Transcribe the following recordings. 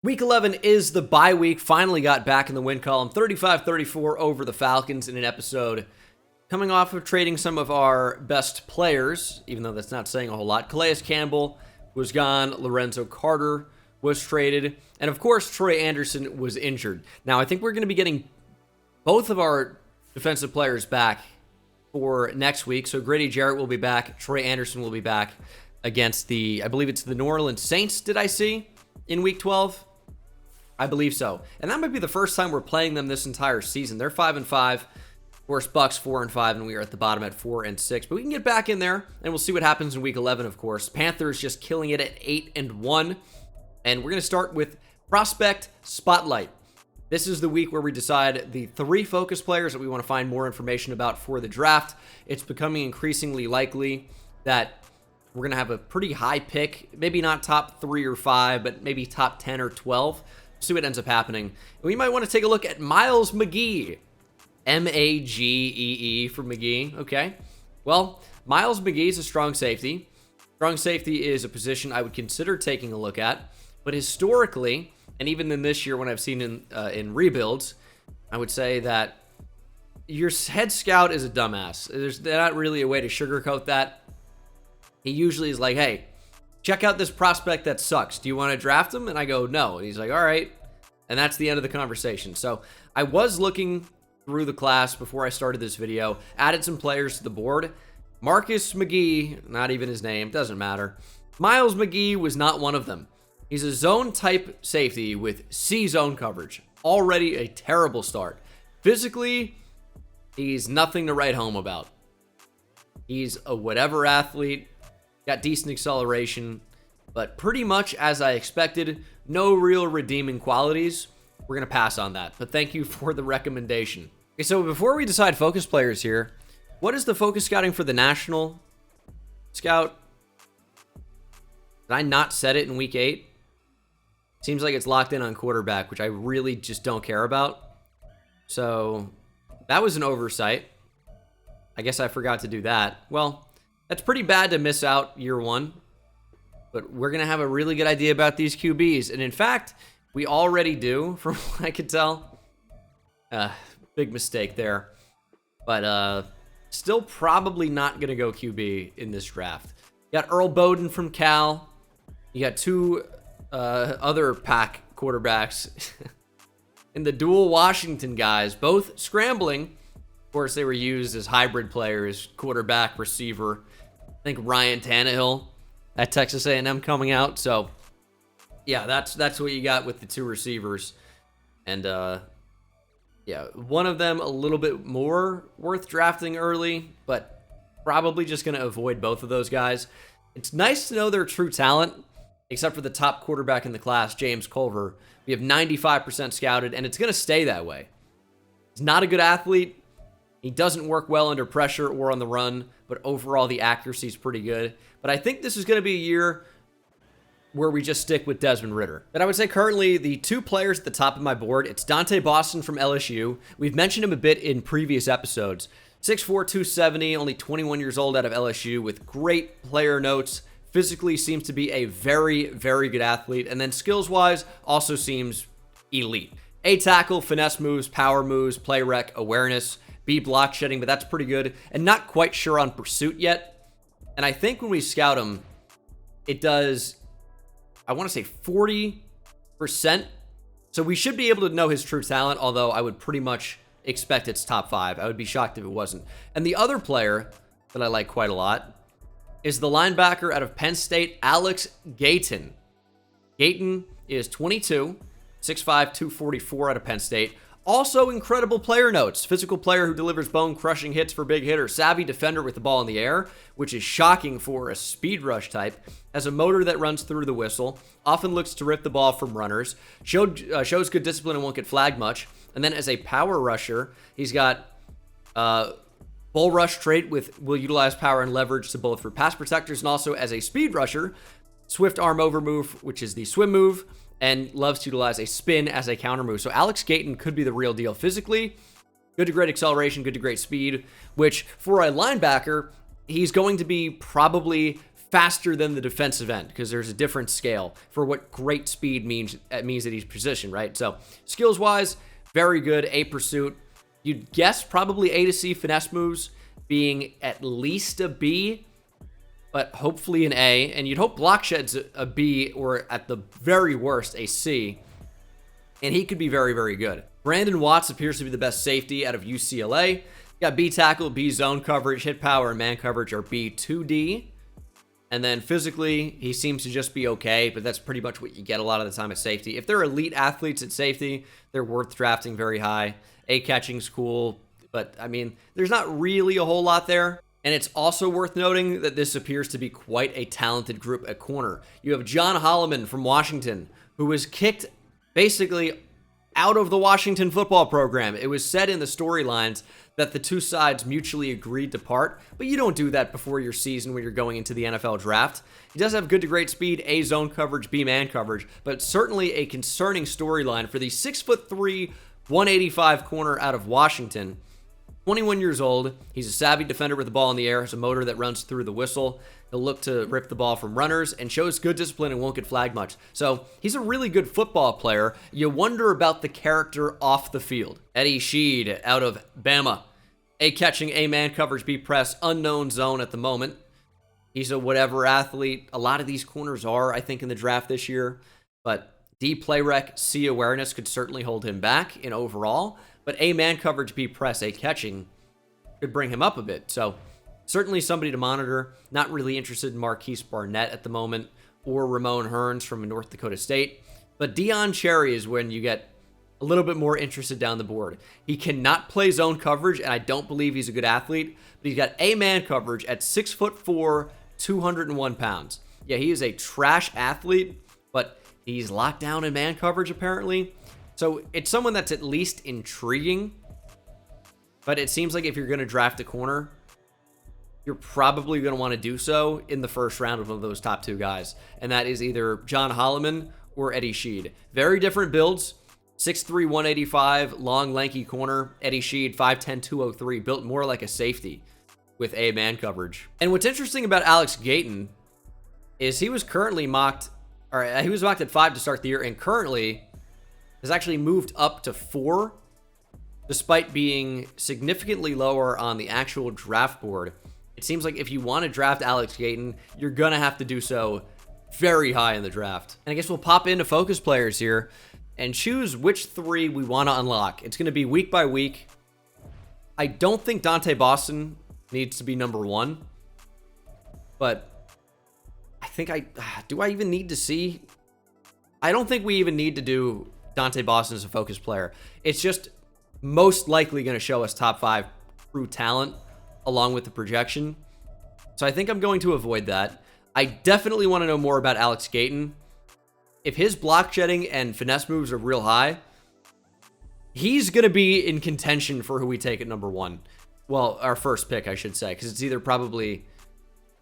Week 11 is the bye week. Finally got back in the win column. 35-34 over the Falcons in an episode. Coming off of trading some of our best players, even though that's not saying a whole lot. Calais Campbell was gone. Lorenzo Carter was traded. And of course, Troy Anderson was injured. Now, I think we're going to be getting both of our defensive players back for next week. So Grady Jarrett will be back. Troy Anderson will be back against I believe it's the New Orleans Saints, did I see, in week 12? I believe so. And that might be the first time we're playing them this entire season. They're 5-5. Of course, Bucks 4-5, and we are at the bottom at 4-6. But we can get back in there, and we'll see what happens in week 11, of course. Panthers just killing it at 8-1. And we're going to start with Prospect Spotlight. This is the week where we decide the 3 focus players that we want to find more information about for the draft. It's becoming increasingly likely that we're going to have a pretty high pick. Maybe not top 3 or 5, but maybe top 10 or 12. See what ends up happening. And we might want to take a look at Miles McGee. M-A-G-E-E for McGee. Okay. Well, Miles McGee is a strong safety. Strong safety is a position I would consider taking a look at. But historically, and even in this year when I've seen in rebuilds, I would say that your head scout is a dumbass. There's not really a way to sugarcoat that. He usually is like, hey, check out this prospect that sucks. Do you want to draft him? And I go, no. And he's like, all right. And that's the end of the conversation. So I was looking through the class before I started this video, added some players to the board. Marcus McGee, not even his name, doesn't matter. Miles McGee was not one of them. He's a zone type safety with C zone coverage. Already a terrible start. Physically, he's nothing to write home about. He's a whatever athlete. Got decent acceleration, but pretty much as I expected, no real redeeming qualities. We're going to pass on that, but thank you for the recommendation. Okay, so before we decide focus players here, what is the focus scouting for the National Scout? Did I not set it in week 8? Seems like it's locked in on quarterback, which I really just don't care about. So that was an oversight. I guess I forgot to do that. Well, that's pretty bad to miss out year 1, but we're going to have a really good idea about these QBs. And in fact, we already do, from what I could tell. Big mistake there. But still probably not going to go QB in this draft. You got Earl Bowden from Cal. You got 2 other pack quarterbacks. And the dual Washington guys, both scrambling. Of course, they were used as hybrid players, quarterback, receiver. I think Ryan Tannehill at Texas A&M coming out. So, yeah, that's what you got with the 2 receivers. And, yeah, one of them a little bit more worth drafting early, but probably just going to avoid both of those guys. It's nice to know their true talent, except for the top quarterback in the class, James Culver. We have 95% scouted, and it's going to stay that way. He's not a good athlete. He doesn't work well under pressure or on the run, but overall the accuracy is pretty good. But I think this is going to be a year where we just stick with Desmond Ridder. But I would say currently the 2 players at the top of my board, it's Dante Boston from LSU. We've mentioned him a bit in previous episodes. 6'4", 270, only 21 years old out of LSU with great player notes. Physically seems to be a very, very good athlete. And then skills-wise also seems elite. A tackle, finesse moves, power moves, play rec, awareness, B block shedding, but that's pretty good. And not quite sure on pursuit yet. And I think when we scout him, it does, I want to say 40%. So we should be able to know his true talent, although I would pretty much expect it's top 5. I would be shocked if it wasn't. And the other player that I like quite a lot is the linebacker out of Penn State, Alex Gayton. Gayton is 22, 6'5", 244 out of Penn State. Also incredible player notes. Physical player who delivers bone-crushing hits for big hitters. Savvy defender with the ball in the air, which is shocking for a speed rush type. Has a motor that runs through the whistle. Often looks to rip the ball from runners. Shows good discipline and won't get flagged much. And then as a power rusher, he's got bull rush trait will utilize power and leverage to both for pass protectors and also as a speed rusher. Swift arm over move, which is the swim move. And loves to utilize a spin as a counter move. So Alex Gayton could be the real deal physically. Good to great acceleration, good to great speed, which for a linebacker, he's going to be probably faster than the defensive end because there's a different scale for what great speed means. It means that he's positioned, right? So skills-wise, very good. A pursuit. You'd guess probably A to C finesse moves being at least a B, but hopefully an A. And you'd hope block shed's a B or at the very worst a C. And he could be very, very good. Brandon Watts appears to be the best safety out of UCLA. You got B tackle, B zone coverage, hit power, and man coverage are B2D. And then physically, he seems to just be okay, but that's pretty much what you get a lot of the time at safety. If they're elite athletes at safety, they're worth drafting very high. A catching's cool, but I mean, there's not really a whole lot there. And it's also worth noting that this appears to be quite a talented group at corner. You have John Holloman from Washington, who was kicked basically out of the Washington football program. It was said in the storylines that the two sides mutually agreed to part, but you don't do that before your season when you're going into the NFL draft. He does have good to great speed, A zone coverage, B man coverage, but certainly a concerning storyline for the 6'3", 185 corner out of Washington. 21 years old. He's a savvy defender with the ball in the air, has a motor that runs through the whistle. He'll look to rip the ball from runners and shows good discipline and won't get flagged much. So he's a really good football player. You wonder about the character off the field. Eddie Sheed out of Bama. A catching, A man coverage, B press, unknown zone at the moment. He's a whatever athlete. A lot of these corners are, I think, in the draft this year. But D play rec, C awareness could certainly hold him back in overall. But A man coverage, B press, A catching could bring him up a bit. So certainly somebody to monitor. Not really interested in Marquise Barnett at the moment or Ramon Hearns from North Dakota State. But Deion Cherry is when you get a little bit more interested down the board. He cannot play zone coverage, and I don't believe he's a good athlete, but he's got A man coverage at 6'4", 201 pounds. Yeah, he is a trash athlete, but he's locked down in man coverage apparently. So it's someone that's at least intriguing, but it seems like if you're going to draft a corner, you're probably going to want to do so in the first round of one of those top two guys. And that is either John Holloman or Eddie Sheed. Very different builds. 6'3", 185, long, lanky corner. Eddie Sheed, 5'10", 203, built more like a safety with A man coverage. And what's interesting about Alex Gayton is he was mocked at 5 to start the year, and currently has actually moved up to 4, despite being significantly lower on the actual draft board. It seems like if you want to draft Alex Gayton, you're going to have to do so very high in the draft. And I guess we'll pop into focus players here and choose which 3 we want to unlock. It's going to be week by week. I don't think Dante Boston needs to be number 1, but I think do I even need to see? I don't think we even need to do Dante Boston as a focus player. It's just most likely going to show us top 5 true talent along with the projection. So I think I'm going to avoid that. I definitely want to know more about Alex Gayton. If his block shedding and finesse moves are real high, he's going to be in contention for who we take at number 1. Well, our first pick, I should say, because it's either probably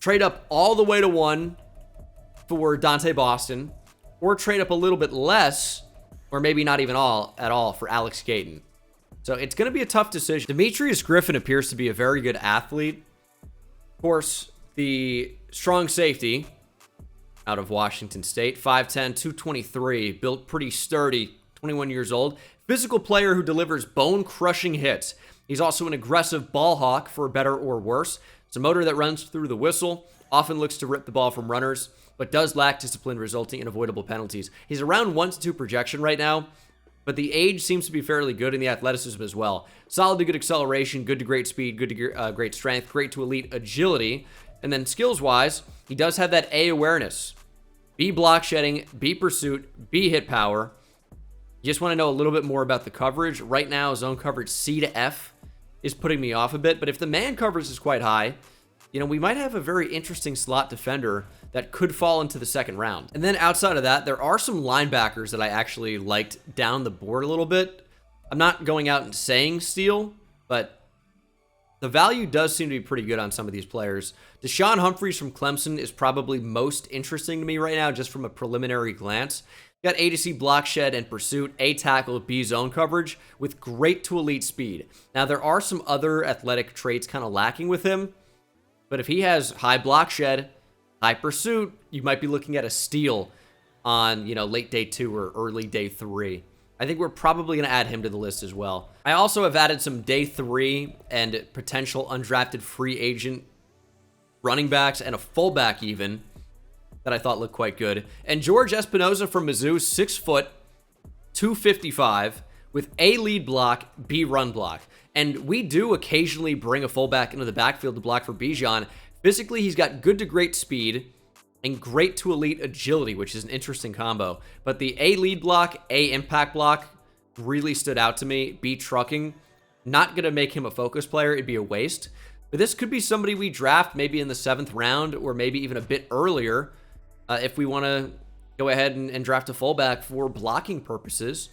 trade up all the way to 1 for Dante Boston, or trade up a little bit less, or maybe not even at all for Alex Gayton. So it's going to be a tough decision. Demetrius Griffin appears to be a very good athlete. Of course, the strong safety out of Washington State, 5'10", 223, built pretty sturdy, 21 years old. Physical player who delivers bone-crushing hits. He's also an aggressive ball hawk, for better or worse. It's a motor that runs through the whistle, often looks to rip the ball from runners, but does lack discipline, resulting in avoidable penalties. He's around 1-2 projection right now, but the age seems to be fairly good in the athleticism as well. Solid to good acceleration, good to great speed, good to great strength, great to elite agility. And then skills-wise, he does have that A awareness, B block shedding, B pursuit, B hit power. You just want to know a little bit more about the coverage. Right now, zone coverage C to F is putting me off a bit, but if the man coverage is quite high, you know, we might have a very interesting slot defender that could fall into the second round. And then outside of that, there are some linebackers that I actually liked down the board a little bit. I'm not going out and saying steal, but the value does seem to be pretty good on some of these players. Deshaun Humphreys from Clemson is probably most interesting to me right now, just from a preliminary glance. Got A to C block shed and pursuit, A tackle, B zone coverage with great to elite speed. Now, there are some other athletic traits kind of lacking with him, but if he has high block shed, High pursuit, you might be looking at a steal on, you know, late day 2 or early day 3. I think we're probably going to add him to the list as well. I also have added some day 3 and potential undrafted free agent running backs and a fullback even that I thought looked quite good. And George Espinoza from Mizzou, 6 foot, 255 with A lead block, B run block. And we do occasionally bring a fullback into the backfield to block for Bijan. Physically, he's got good to great speed and great to elite agility, which is an interesting combo. But the A lead block, A impact block really stood out to me. B trucking, not going to make him a focus player. It'd be a waste. But this could be somebody we draft maybe in the 7th round or maybe even a bit earlier if we want to go ahead and draft a fullback for blocking purposes,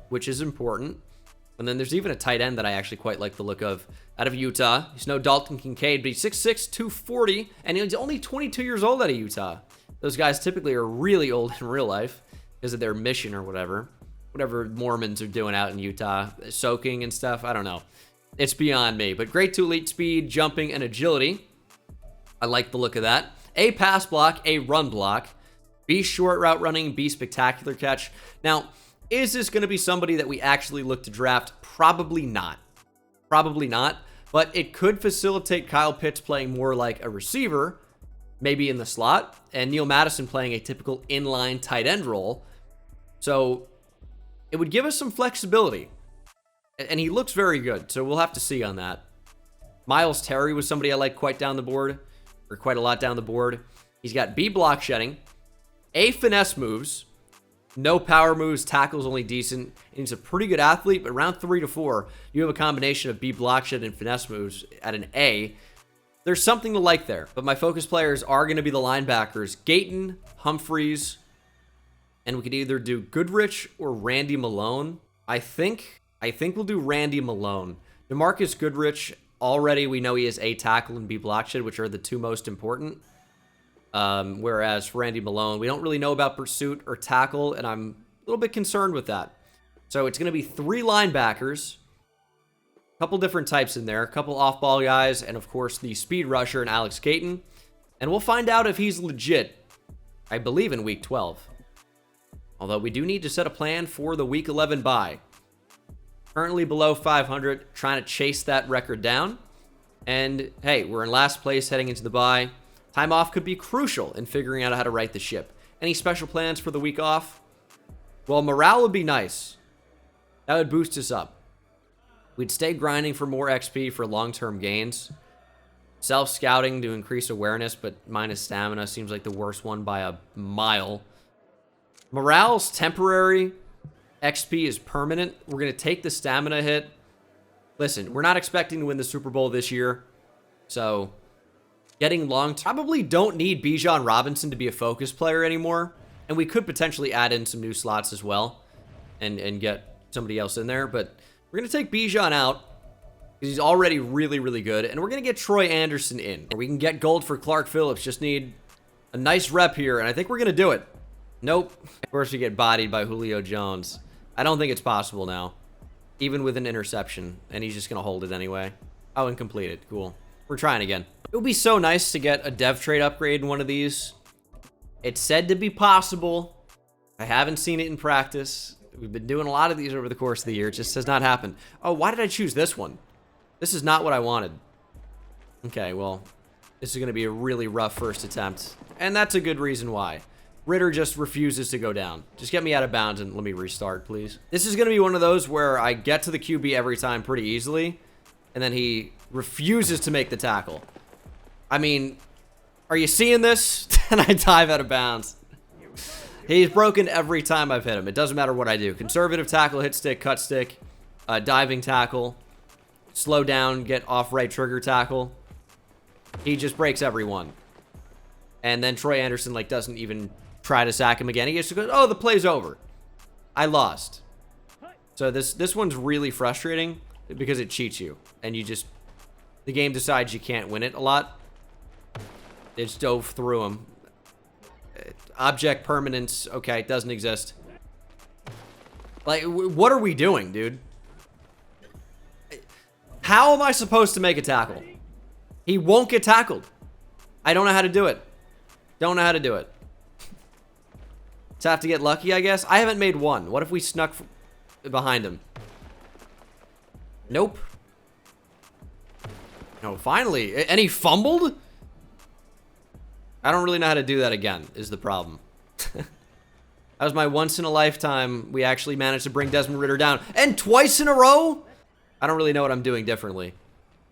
which is important. And then there's even a tight end that I actually quite like the look of out of Utah. He's no Dalton Kincaid, but he's 6'6", 240, and he's only 22 years old out of Utah. Those guys typically are really old in real life because of their mission or whatever Mormons are doing out in Utah, soaking and stuff. I don't know. It's beyond me, but great to elite speed, jumping, and agility. I like the look of that. A pass block, A run block, B short route running, B spectacular catch. Now, is this going to be somebody that we actually look to draft? Probably not. Probably not. But it could facilitate Kyle Pitts playing more like a receiver, maybe in the slot, and Neil Madison playing a typical inline tight end role. So it would give us some flexibility. And he looks very good, so we'll have to see on that. Miles Terry was somebody I like quite down the board, or quite a lot down the board. He's got B block shedding, A finesse moves, no power moves, tackles only decent, and he's a pretty good athlete, but around 3 to 4, you have a combination of B block shed and finesse moves at an A. There's something to like there, but my focus players are going to be the linebackers, Gayton, Humphreys, and we could either do Goodrich or Randy Malone. I think we'll do Randy Malone. DeMarcus Goodrich, already we know he is A tackle and B block shed, which are the 2 most important. Whereas for Randy Malone, we don't really know about pursuit or tackle, and I'm a little bit concerned with that. So it's going to be 3 linebackers, a couple different types in there, a couple off-ball guys, and of course the speed rusher and Alex Gayton. And we'll find out if he's legit, I believe, in Week 12. Although we do need to set a plan for the Week 11 bye. Currently below 500, trying to chase that record down. And hey, we're in last place heading into the bye. Time off could be crucial in figuring out how to right the ship. Any special plans for the week off? Well, morale would be nice. That would boost us up. We'd stay grinding for more XP for long-term gains. Self-scouting to increase awareness, but minus stamina seems like the worst one by a mile. Morale's temporary. XP is permanent. We're going to take the stamina hit. Listen, we're not expecting to win the Super Bowl this year. So getting probably don't need Bijan Robinson to be a focus player anymore. And we could potentially add in some new slots as well and get somebody else in there. But we're going to take Bijan out because he's already really, really good. And we're going to get Troy Anderson in. Or we can get gold for Clark Phillips. Just need a nice rep here. And I think we're going to do it. Nope. Of course, we get bodied by Julio Jones. I don't think it's possible now. Even with an interception. And he's just going to hold it anyway. Oh, and complete it. Cool. We're trying again. It would be so nice to get a dev trade upgrade in one of these. It's said to be possible. I haven't seen it in practice. We've been doing a lot of these over the course of the year. It just has not happened. Oh, why did I choose this one? This is not what I wanted. Okay, well, this is going to be a really rough first attempt. And that's a good reason why. Ritter just refuses to go down. Just get me out of bounds and let me restart, please. This is going to be one of those where I get to the QB every time pretty easily, and then he refuses to make the tackle. I mean, are you seeing this? And I dive out of bounds. He's broken every time I've hit him. It doesn't matter what I do. Conservative tackle, hit stick, cut stick, diving tackle, slow down, get off right trigger tackle. He just breaks every one. And then Troy Anderson doesn't even try to sack him again. He just goes, oh, the play's over. I lost. So this one's really frustrating because it cheats you. And the game decides you can't win it a lot. It just dove through him. Object permanence, okay, it doesn't exist. What are we doing, dude? How am I supposed to make a tackle? He won't get tackled. I don't know how to do it. Don't know how to do it. Just have to get lucky, I guess. I haven't made one. What if we snuck behind him? Nope. No, finally. And he fumbled? I don't really know how to do that again, is the problem. That was my once in a lifetime. We actually managed to bring Desmond Ridder down. And twice in a row? I don't really know what I'm doing differently.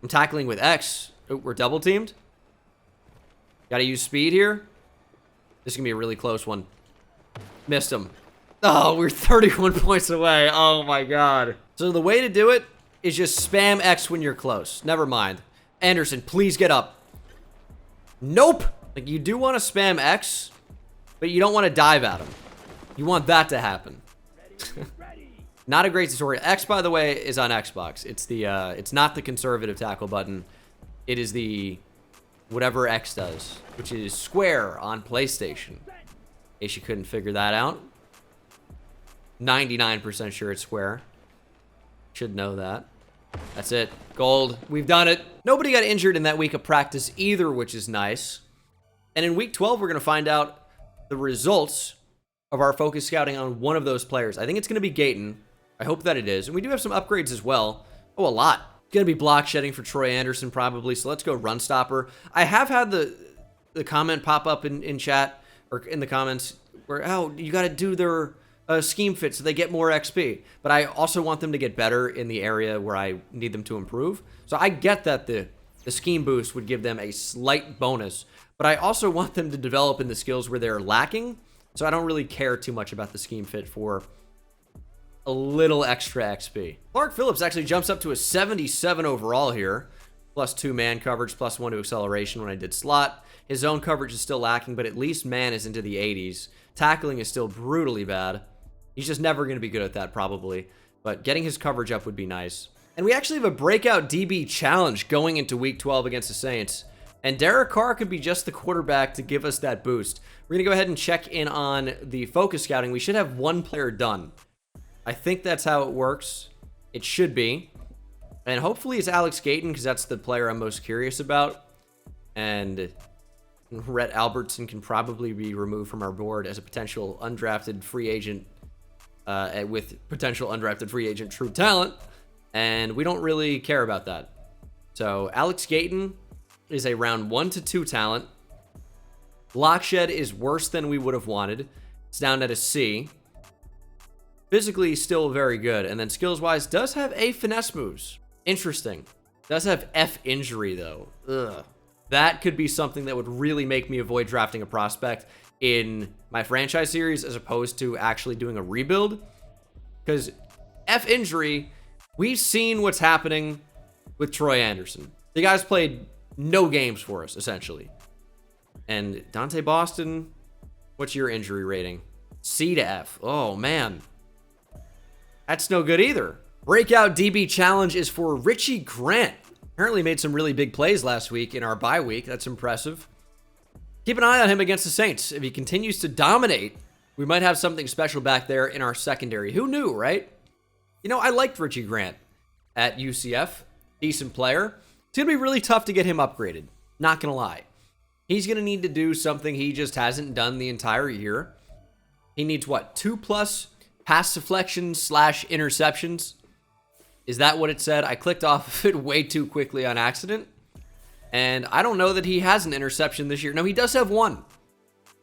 I'm tackling with X. Oh, we're double teamed. Gotta use speed here. This is gonna be a really close one. Missed him. Oh, we're 31 points away. Oh my god. So the way to do it is just spam X when you're close. Never mind. Anderson, please get up. Nope. Like, you do want to spam X, but you don't want to dive at him. You want that to happen. Not a great tutorial. X, by the way, is on Xbox. It's the it's not the conservative tackle button. It is the whatever X does, which is square on PlayStation. In case you couldn't figure that out. 99% sure it's square. Should know that. That's it. Gold. We've done it. Nobody got injured in that week of practice either, which is nice. And in week 12, we're going to find out the results of our focus scouting on one of those players. I think it's going to be Gayton. I hope that it is. And we do have some upgrades as well. Oh, a lot. Going to be block shedding for Troy Anderson probably. So let's go run stopper. I have had the comment pop up in chat or in the comments where, oh, you got to do their scheme fit so they get more XP. But I also want them to get better in the area where I need them to improve. So I get that the scheme boost would give them a slight bonus. But I also want them to develop in the skills where they're lacking. So I don't really care too much about the scheme fit for a little extra XP. Clark Phillips actually jumps up to a 77 overall here. +2 man coverage, +1 to acceleration when I did slot. His zone coverage is still lacking, but at least man is into the 80s. Tackling is still brutally bad. He's just never going to be good at that probably. But getting his coverage up would be nice. And we actually have a breakout DB challenge going into week 12 against the Saints. And Derek Carr could be just the quarterback to give us that boost. We're going to go ahead and check in on the focus scouting. We should have one player done. I think that's how it works. It should be. And hopefully it's Alex Gayton, because that's the player I'm most curious about. And Rhett Albertson can probably be removed from our board as a potential undrafted free agent with potential undrafted free agent true talent. And we don't really care about that. So Alex Gayton is a round 1 to 2 talent. Block shed is worse than we would have wanted. It's down at a C. Physically, still very good. And then skills-wise, does have A finesse moves. Interesting. Does have F injury, though. Ugh. That could be something that would really make me avoid drafting a prospect in my franchise series as opposed to actually doing a rebuild. Because F injury, we've seen what's happening with Troy Anderson. The guy's played no games for us, essentially. And Dante Boston, what's your injury rating? C to F. Oh, man. That's no good either. Breakout DB challenge is for Richie Grant. Apparently made some really big plays last week in our bye week. That's impressive. Keep an eye on him against the Saints. If he continues to dominate, we might have something special back there in our secondary. Who knew, right? You know, I liked Richie Grant at UCF. Decent player. It's going to be really tough to get him upgraded. Not going to lie. He's going to need to do something he just hasn't done the entire year. He needs, what, 2+ pass deflections / interceptions? Is that what it said? I clicked off of it way too quickly on accident. And I don't know that he has an interception this year. No, he does have one.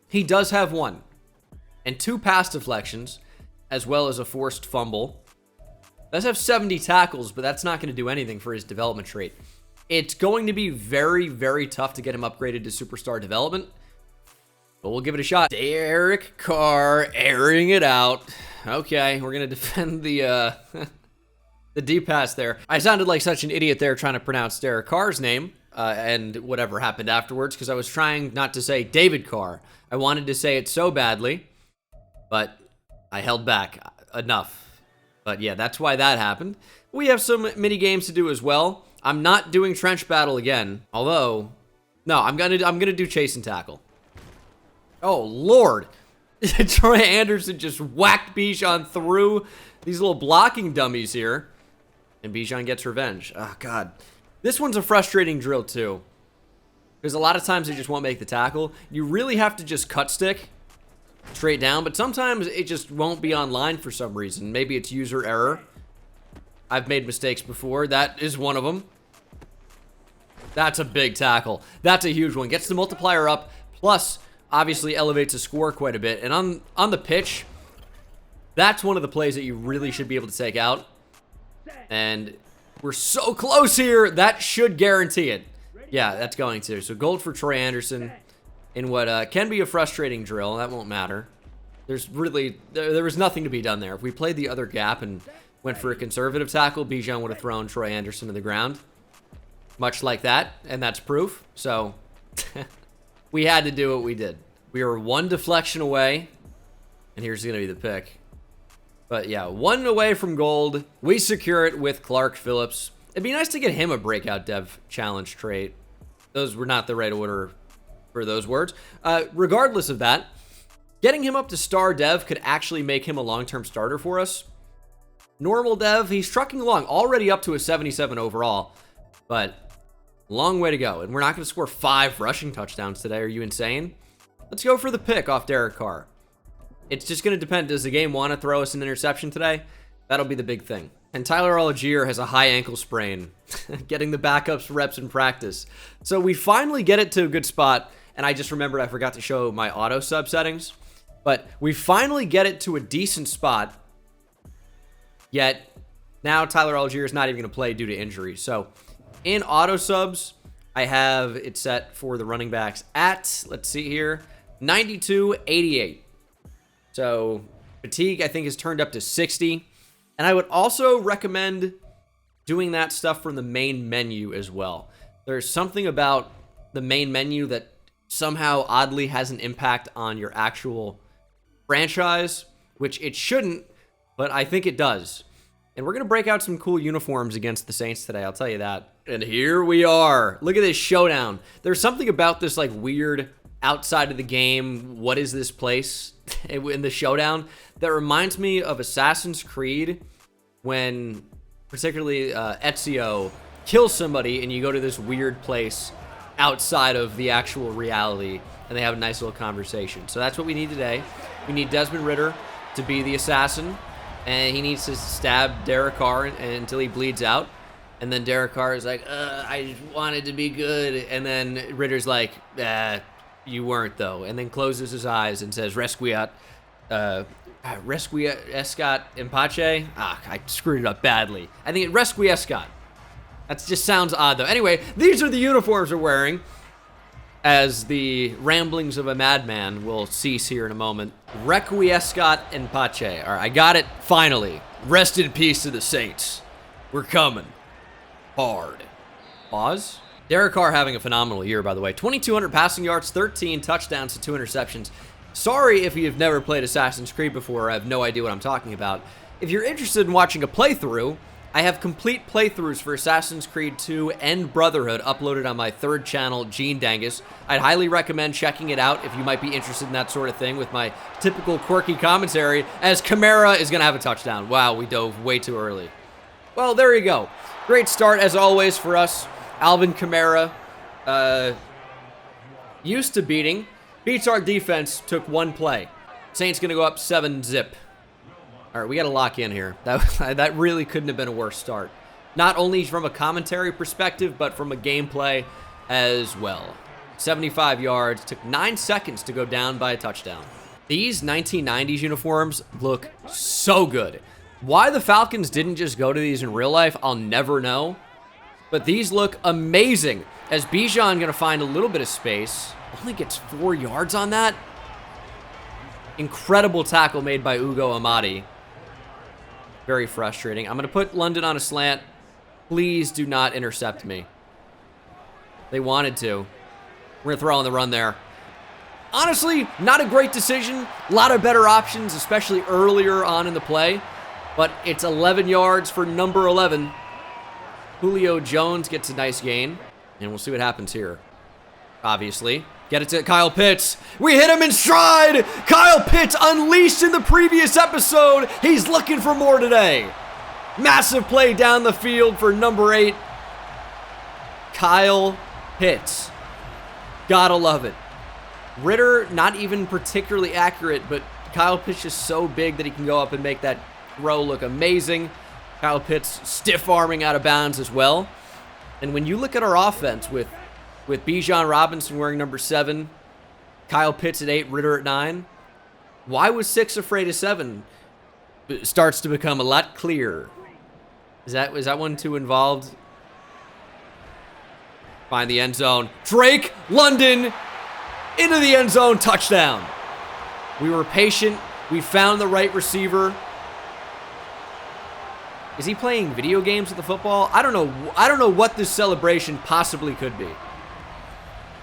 He does have one. And 2 pass deflections, as well as a forced fumble. Does have 70 tackles, but that's not going to do anything for his development trait. It's going to be very, very tough to get him upgraded to superstar development. But we'll give it a shot. Derek Carr airing it out. Okay, we're going to defend the deep pass there. I sounded like such an idiot there trying to pronounce Derek Carr's name and whatever happened afterwards because I was trying not to say David Carr. I wanted to say it so badly, but I held back enough. But yeah, that's why that happened. We have some mini games to do as well. I'm not doing trench battle again, although no, I'm gonna do chase and tackle. Oh Lord, Troy Anderson just whacked Bijan through these little blocking dummies here, and Bijan gets revenge. Oh God, this one's a frustrating drill too. because a lot of times they just won't make the tackle. You really have to just cut stick straight down, but sometimes it just won't be online for some reason. Maybe it's user error. I've made mistakes before. That is one of them. That's a big tackle. That's a huge one. Gets the multiplier up, plus obviously elevates the score quite a bit. And on the pitch, that's one of the plays that you really should be able to take out. And we're so close here. That should guarantee it. Yeah, that's going to. So gold for Troy Anderson in what can be a frustrating drill. That won't matter. There was nothing to be done there. If we played the other gap and went for a conservative tackle, Bijan would have thrown Troy Anderson to the ground. Much like that, and that's proof. So we had to do what we did. We were one deflection away, and here's going to be the pick. But yeah, one away from gold. We secure it with Clark Phillips. It'd be nice to get him a breakout dev challenge trait. Those were not the right order for those words. Regardless of that, getting him up to star dev could actually make him a long-term starter for us. Normal dev, he's trucking along, already up to a 77 overall, but long way to go. And we're not going to score 5 rushing touchdowns today. Are you insane? Let's go for the pick off Derek Carr. It's just going to depend. Does the game want to throw us an interception today? That'll be the big thing. And Tyler Algier has a high ankle sprain, getting the backups reps in practice. So we finally get it to a good spot. And I just remembered I forgot to show my auto sub settings. But we finally get it to a decent spot. Yet now Tyler Algier is not even going to play due to injury. So in auto subs, I have it set for the running backs at, let's see here, 92.88. So fatigue, I think, is turned up to 60. And I would also recommend doing that stuff from the main menu as well. There's something about the main menu that somehow oddly has an impact on your actual franchise, which it shouldn't, but I think it does. And we're going to break out some cool uniforms against the Saints today, I'll tell you that. And here we are. Look at this showdown. There's something about this like weird outside of the game, what is this place in the showdown that reminds me of Assassin's Creed when particularly Ezio kills somebody and you go to this weird place outside of the actual reality and they have a nice little conversation. So that's what we need today. We need Desmond Ridder to be the assassin, and he needs to stab Derek Carr until he bleeds out. And then Derek Carr is like, I just wanted to be good. And then Ritter's like, you weren't, though. And then closes his eyes and says, Resquiat Escot Empache. I screwed it up badly. I think Resquiescot. That just sounds odd, though. Anyway, these are the uniforms we're wearing, as the ramblings of a madman will cease here in a moment. Requiescat and Pache. All right, I got it finally. Rest in peace to the Saints. We're coming. Hard. Pause. Derek Carr having a phenomenal year, by the way. 2,200 passing yards, 13 touchdowns to 2 interceptions. Sorry if you've never played Assassin's Creed before, I have no idea what I'm talking about. If you're interested in watching a playthrough, I have complete playthroughs for Assassin's Creed 2 and Brotherhood uploaded on my 3rd channel, Gene Dangus. I'd highly recommend checking it out if you might be interested in that sort of thing with my typical quirky commentary, as Kamara is going to have a touchdown. Wow, we dove way too early. Well, there you go. Great start, as always, for us. Alvin Kamara, used to beats our defense, took 1 play. Saints going to go up 7-zip. All right, we got to lock in here. That really couldn't have been a worse start. Not only from a commentary perspective, but from a gameplay as well. 75 yards, took 9 seconds to go down by a touchdown. These 1990s uniforms look so good. Why the Falcons didn't just go to these in real life, I'll never know. But these look amazing. As Bijan going to find a little bit of space. Only gets 4 yards on that. Incredible tackle made by Ugo Amadi. Very frustrating. I'm going to put London on a slant. Please do not intercept me. They wanted to. We're going to throw on the run there. Honestly, not a great decision. A lot of better options, especially earlier on in the play. But it's 11 yards for number 11. Julio Jones gets a nice gain. And we'll see what happens here. Obviously. Get it to Kyle Pitts. We hit him in stride. Kyle Pitts unleashed in the previous episode. He's looking for more today. Massive play down the field for number 8. Kyle Pitts. Gotta love it. Ritter, not even particularly accurate, but Kyle Pitts is so big that he can go up and make that throw look amazing. Kyle Pitts stiff-arming out of bounds as well. And when you look at our offense with Bijan Robinson wearing number 7, Kyle Pitts at 8, Ritter at 9, why was 6 afraid of 7? It starts to become a lot clearer. Is that one too involved? Find the end zone. Drake London into the end zone, touchdown. We were patient. We found the right receiver. Is he playing video games with the football? I don't know what this celebration possibly could be.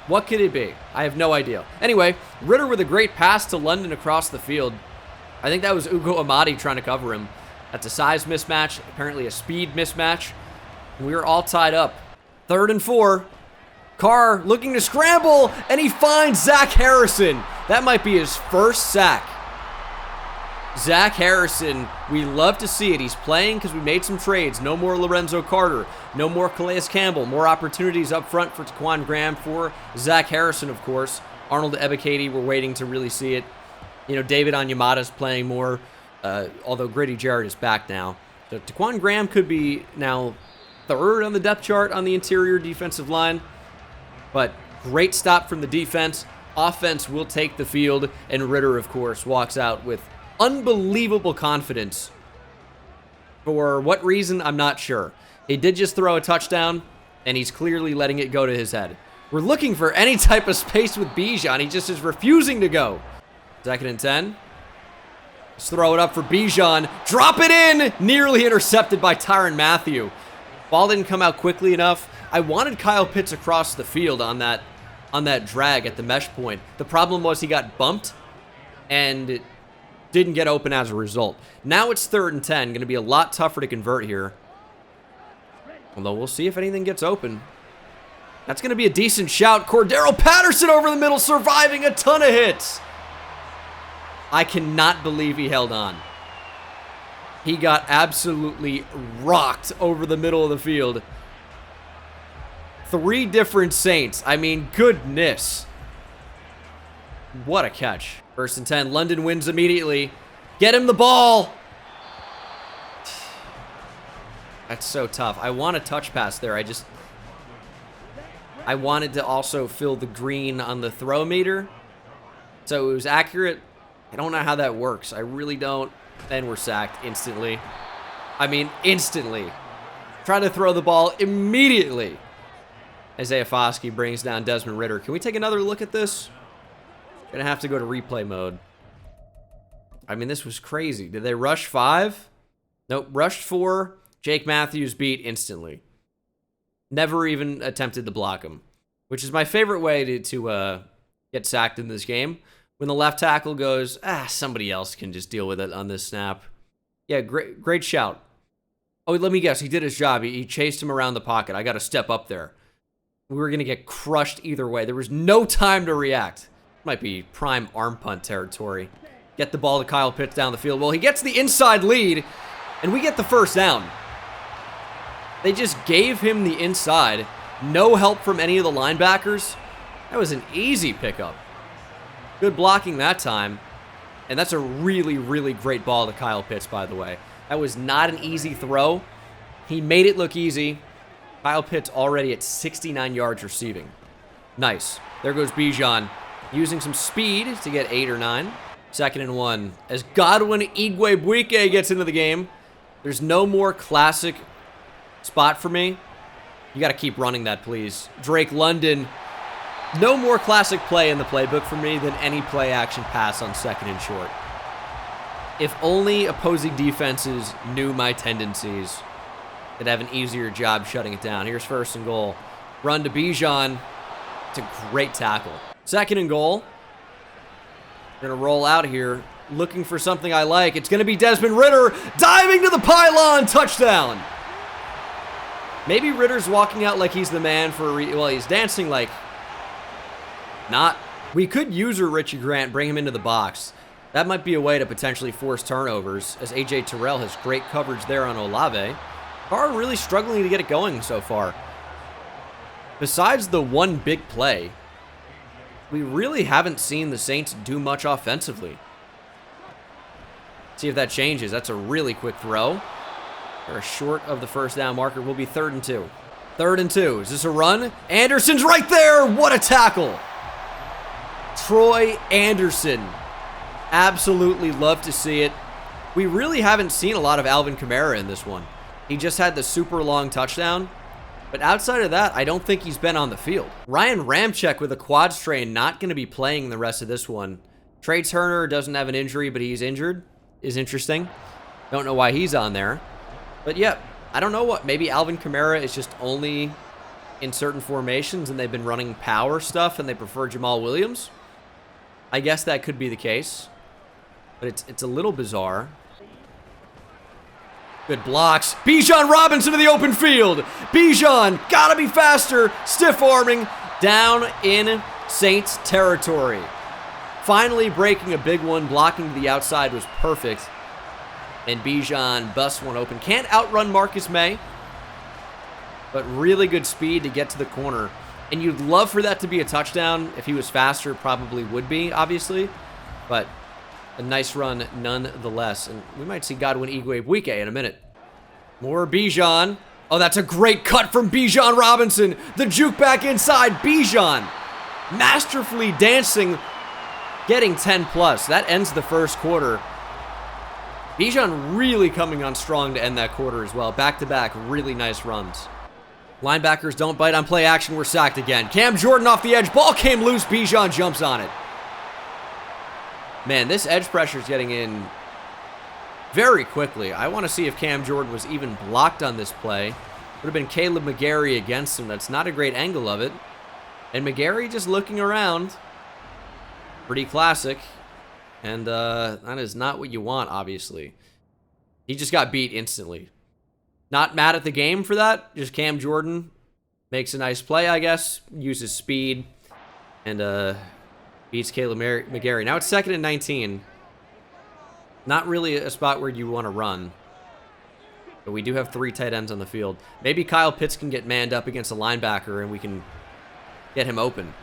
What could it be? I have no idea. Anyway, Ritter with a great pass to London across the field. I think that was Ugo Amadi trying to cover him. That's a size mismatch, apparently a speed mismatch. We are all tied up. 3rd and 4. Carr looking to scramble, and he finds Zach Harrison. That might be his first sack. Zach Harrison, we love to see it. He's playing because we made some trades. No more Lorenzo Carter. No more Calais Campbell. More opportunities up front for Taquan Graham, for Zach Harrison, of course. Arnold Ebiketie, we're waiting to really see it. You know, David Onyemata's playing more, although Grady Jarrett is back now. So Taquan Graham could be now 3rd on the depth chart on the interior defensive line. But great stop from the defense. Offense will take the field, and Ritter, of course, walks out with unbelievable confidence. For what reason, I'm not sure. He did just throw a touchdown, and he's clearly letting it go to his head. We're looking for any type of space with Bijan. He just is refusing to go. 2nd and 10. Let's throw it up for Bijan. Drop it in! Nearly intercepted by Tyrann Mathieu. Ball didn't come out quickly enough. I wanted Kyle Pitts across the field on that drag at the mesh point. The problem was he got bumped, and it didn't get open as a result. Now it's 3rd and 10. Going to be a lot tougher to convert here. Although we'll see if anything gets open. That's going to be a decent shout. Cordero Patterson over the middle, surviving a ton of hits. I cannot believe he held on. He got absolutely rocked over the middle of the field. 3 different Saints. I mean, goodness. What a catch. 1st and 10. London wins immediately. Get him the ball. That's so tough. I want a touch pass there. I wanted to also fill the green on the throw meter, so it was accurate. I don't know how that works. I really don't. And we're sacked instantly. I mean, instantly. Trying to throw the ball immediately. Isaiah Foskey brings down Desmond Ritter. Can we take another look at this? Gonna have to go to replay mode. I mean, this was crazy. Did they rush 5? Nope, rushed 4. Jake Matthews beat instantly. Never even attempted to block him, which is my favorite way to get sacked in this game. When the left tackle goes, somebody else can just deal with it on this snap. Yeah, great shout. Oh, let me guess. He did his job. He chased him around the pocket. I got to step up there. We were going to get crushed either way. There was no time to react. Might be prime arm punt territory. Get the ball to Kyle Pitts down the field. Well, he gets the inside lead, and we get the 1st down. They just gave him the inside. No help from any of the linebackers. That was an easy pickup. Good blocking that time. And that's a really, really great ball to Kyle Pitts, by the way. That was not an easy throw. He made it look easy. Kyle Pitts already at 69 yards receiving. Nice. There goes Bijan, using some speed to get 8 or 9. 2nd and 1. As Godwin Igwebuike gets into the game, there's no more classic spot for me. You got to keep running that, please. Drake London. No more classic play in the playbook for me than any play action pass on 2nd and short. If only opposing defenses knew my tendencies, they'd have an easier job shutting it down. Here's 1st and goal. Run to Bijan. It's a great tackle. 2nd and goal. We're going to roll out here, looking for something I like. It's going to be Desmond Ritter diving to the pylon. Touchdown. Maybe Ritter's walking out like he's the man for well, he's dancing like not. We could user Richie Grant, bring him into the box. That might be a way to potentially force turnovers, as A.J. Terrell has great coverage there on Olave. Carr really struggling to get it going so far. Besides the one big play, we really haven't seen the Saints do much offensively. See if that changes. That's a really quick throw. They're short of the first down marker. Will be 3rd and 2. 3rd and 2. Is this a run? Anderson's right there. What a tackle. Troy Anderson. Absolutely love to see it. We really haven't seen a lot of Alvin Kamara in this one. He just had the super long touchdown. But outside of that, I don't think he's been on the field. Ryan Ramczyk with a quad strain, not going to be playing the rest of this one. Trey Turner doesn't have an injury, but he's injured. Is interesting. Don't know why he's on there. But yeah, I don't know what. Maybe Alvin Kamara is just only in certain formations and they've been running power stuff and they prefer Jamal Williams. I guess that could be the case. But it's a little bizarre. Good blocks. Bijan Robinson to the open field. Bijan, gotta be faster. Stiff arming down in Saints territory. Finally breaking a big one. Blocking to the outside was perfect. And Bijan busts one open. Can't outrun Marcus May. But really good speed to get to the corner. And you'd love for that to be a touchdown. If he was faster, probably would be, obviously. But a nice run nonetheless. And we might see Godwin Igwebuike in a minute. More Bijan. Oh, that's a great cut from Bijan Robinson. The juke back inside. Bijan masterfully dancing, getting 10 plus. That ends the first quarter. Bijan really coming on strong to end that quarter as well. Back-to-back, really nice runs. Linebackers don't bite on play action. We're sacked again. Cam Jordan off the edge. Ball came loose. Bijan jumps on it. Man, this edge pressure is getting in very quickly. I want to see if Cam Jordan was even blocked on this play. Would have been Caleb McGarry against him. That's not a great angle of it. And McGarry just looking around. Pretty classic. And that is not what you want, obviously. He just got beat instantly. Not mad at the game for that. Just Cam Jordan makes a nice play, I guess. Uses speed. And beats Caleb McGarry. Now it's 2nd and 19. Not really a spot where you want to run. But we do have 3 tight ends on the field. Maybe Kyle Pitts can get manned up against a linebacker and we can get him open.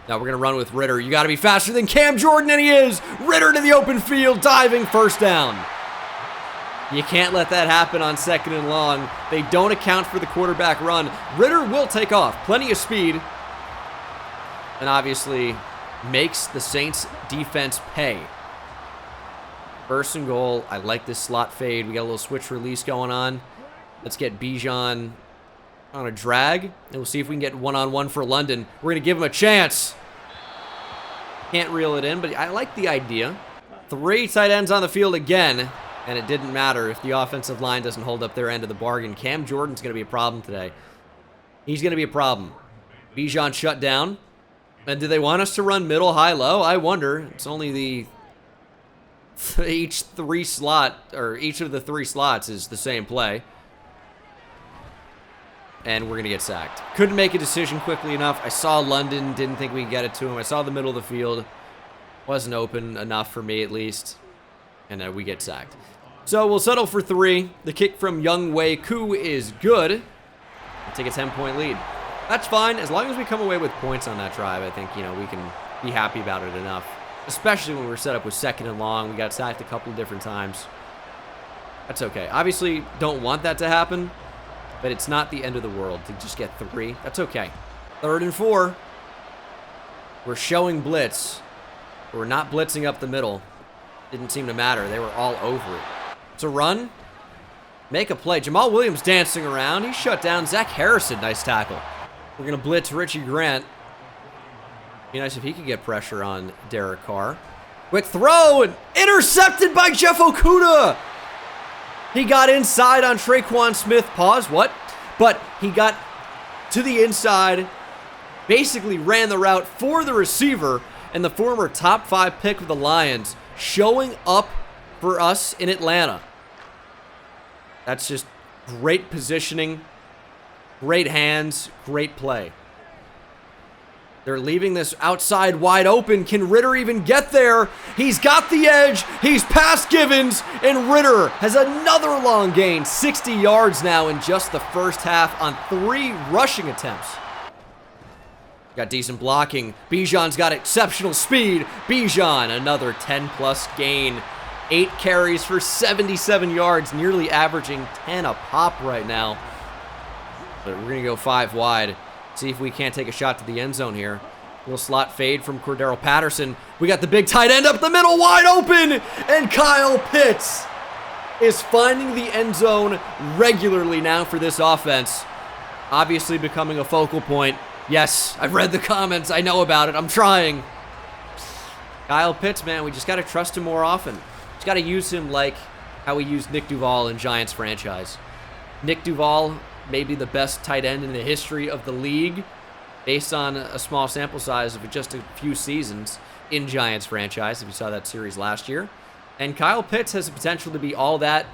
Now we're going to run with Ritter. You got to be faster than Cam Jordan, and he is. Ritter to the open field, diving, first down. You can't let that happen on 2nd and long. They don't account for the quarterback run. Ritter will take off. Plenty of speed. And obviously makes the Saints defense pay. 1st and goal. I like this slot fade. We got a little switch release going on. Let's get Bijan on a drag, and we'll see if we can get one-on-one for London. We're going to give him a chance. Can't reel it in, but I like the idea. 3 tight ends on the field again, and it didn't matter if the offensive line doesn't hold up their end of the bargain. Cam Jordan's going to be a problem today. He's going to be a problem. Bijan shut down. And do they want us to run middle, high, low? I wonder. It's only the each of the 3 slots is the same play. And we're going to get sacked. Couldn't make a decision quickly enough. I saw London, didn't think we could get it to him. I saw the middle of the field. Wasn't open enough for me, at least. And we get sacked. So we'll settle for 3. The kick from Young Wei Koo is good. We'll take a 10-point lead. That's fine. As long as we come away with points on that drive, I think, we can be happy about it enough. Especially when we're set up with 2nd and long. We got sacked a couple different times. That's okay. Obviously, don't want that to happen. But it's not the end of the world to just get 3. That's okay. 3rd and 4. We're showing blitz. But we're not blitzing up the middle. Didn't seem to matter. They were all over it. It's a run. Make a play. Jamal Williams dancing around. He's shut down. Zach Harrison, nice tackle. We're going to blitz Richie Grant. Be nice if he could get pressure on Derek Carr. Quick throw and intercepted by Jeff Okudah. He got inside on Traquan Smith. Pause, what? But he got to the inside, basically ran the route for the receiver, and the former top 5 pick of the Lions showing up for us in Atlanta. That's just great positioning, great hands, great play. They're leaving this outside wide open. Can Ritter even get there? He's got the edge. He's past Givens. And Ritter has another long gain. 60 yards now in just the first half on 3 rushing attempts. Got decent blocking. Bijan's got exceptional speed. Bijan, another 10-plus gain. 8 carries for 77 yards, nearly averaging 10 a pop right now. But we're going to go 5 wide. See if we can't take a shot to the end zone here. Little slot fade from Cordero Patterson. We got the big tight end up the middle, wide open. And Kyle Pitts is finding the end zone regularly now for this offense. Obviously becoming a focal point. Yes, I've read the comments. I know about it. I'm trying. Kyle Pitts, man, we just got to trust him more often. Just got to use him like how we used Nick Duval in Giants franchise. Nick Duval, maybe the best tight end in the history of the league, based on a small sample size of just a few seasons in Giants franchise, if you saw that series last year. And Kyle Pitts has the potential to be all that.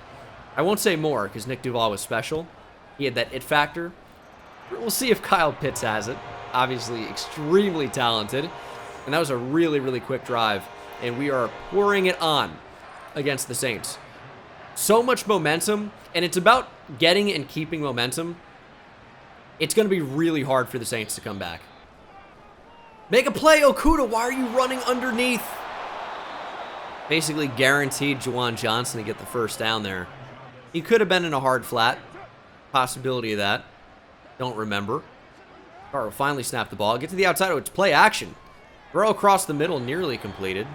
I won't say more, because Nick Duval was special. He had that it factor. We'll see if Kyle Pitts has it. Obviously, extremely talented. And that was a really, really quick drive. And we are pouring it on against the Saints. So much momentum, and it's about getting and keeping momentum. It's going to be really hard for the Saints to come back. Make a play, Okudah. Why are you running underneath? Basically guaranteed Juwan Johnson to get the first down there. He could have been in a hard flat. Possibility of that. Don't remember. Carr will finally snap the ball. Get to the outside. Oh, it's play action. Throw across the middle, nearly completed.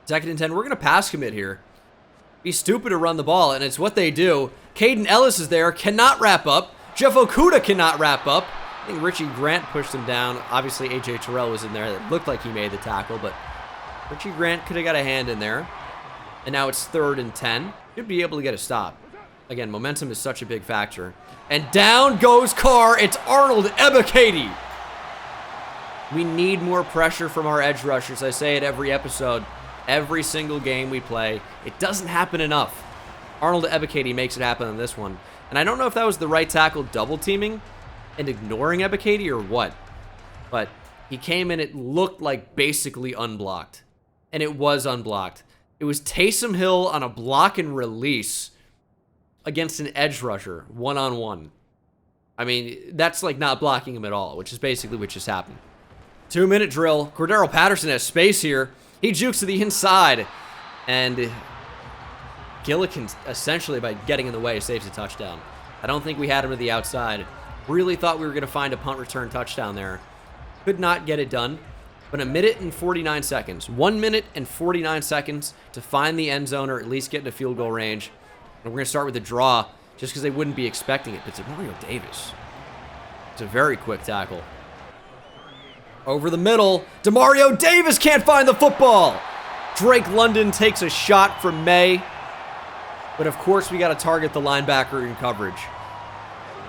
2nd and 10. We're going to pass commit here. Be stupid to run the ball, and it's what they do. Caden Ellis is there. Cannot wrap up. Jeff Okudah cannot wrap up. I think Richie Grant pushed him down. Obviously, A.J. Terrell was in there. That looked like he made the tackle, but Richie Grant could have got a hand in there. And now it's 3rd and 10. Should be able to get a stop. Again, momentum is such a big factor. And down goes Carr. It's Arnold Ebiketie. We need more pressure from our edge rushers. I say it every episode. Every single game we play. It doesn't happen enough. Arnold Ebiketie makes it happen on this one. And I don't know if that was the right tackle double teaming and ignoring Ebiketie or what. But he came in, it looked like basically unblocked. And it was unblocked. It was Taysom Hill on a block and release against an edge rusher, one-on-one. I mean, that's like not blocking him at all, which is basically what just happened. 2-minute drill. Cordero Patterson has space here. He jukes to the inside. And Gillikin, essentially, by getting in the way, saves a touchdown. I don't think we had him to the outside. Really thought we were going to find a punt return touchdown there. Could not get it done. But 1 minute and 49 seconds. 1 minute and 49 seconds to find the end zone or at least get into field goal range. And we're going to start with a draw just because they wouldn't be expecting it. But it's Mario Davis. It's a very quick tackle. Over the middle. Demario Davis can't find the football. Drake London takes a shot from May. But of course we got to target the linebacker in coverage.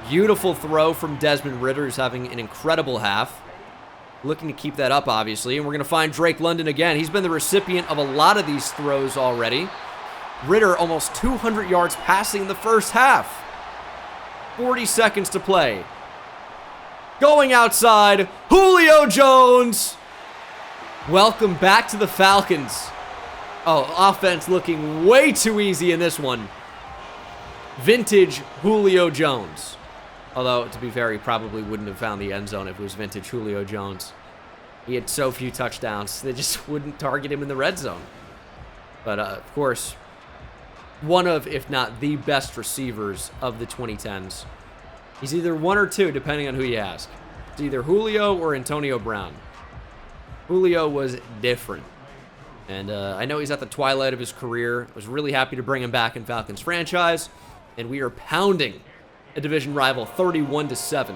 Beautiful throw from Desmond Ridder, who's having an incredible half. Looking to keep that up, obviously. And we're going to find Drake London again. He's been the recipient of a lot of these throws already. Ridder almost 200 yards passing in the first half. 40 seconds to play. Going outside, Julio Jones. Welcome back to the Falcons. Oh, offense looking way too easy in this one. Vintage Julio Jones. Although, to be fair, he probably wouldn't have found the end zone if it was vintage Julio Jones. He had so few touchdowns, they just wouldn't target him in the red zone. But, of course, one of, if not the best receivers of the 2010s. He's either 1 or 2, depending on who you ask. It's either Julio or Antonio Brown. Julio was different. And I know he's at the twilight of his career. I was really happy to bring him back in Falcons franchise. And we are pounding a division rival 31-7.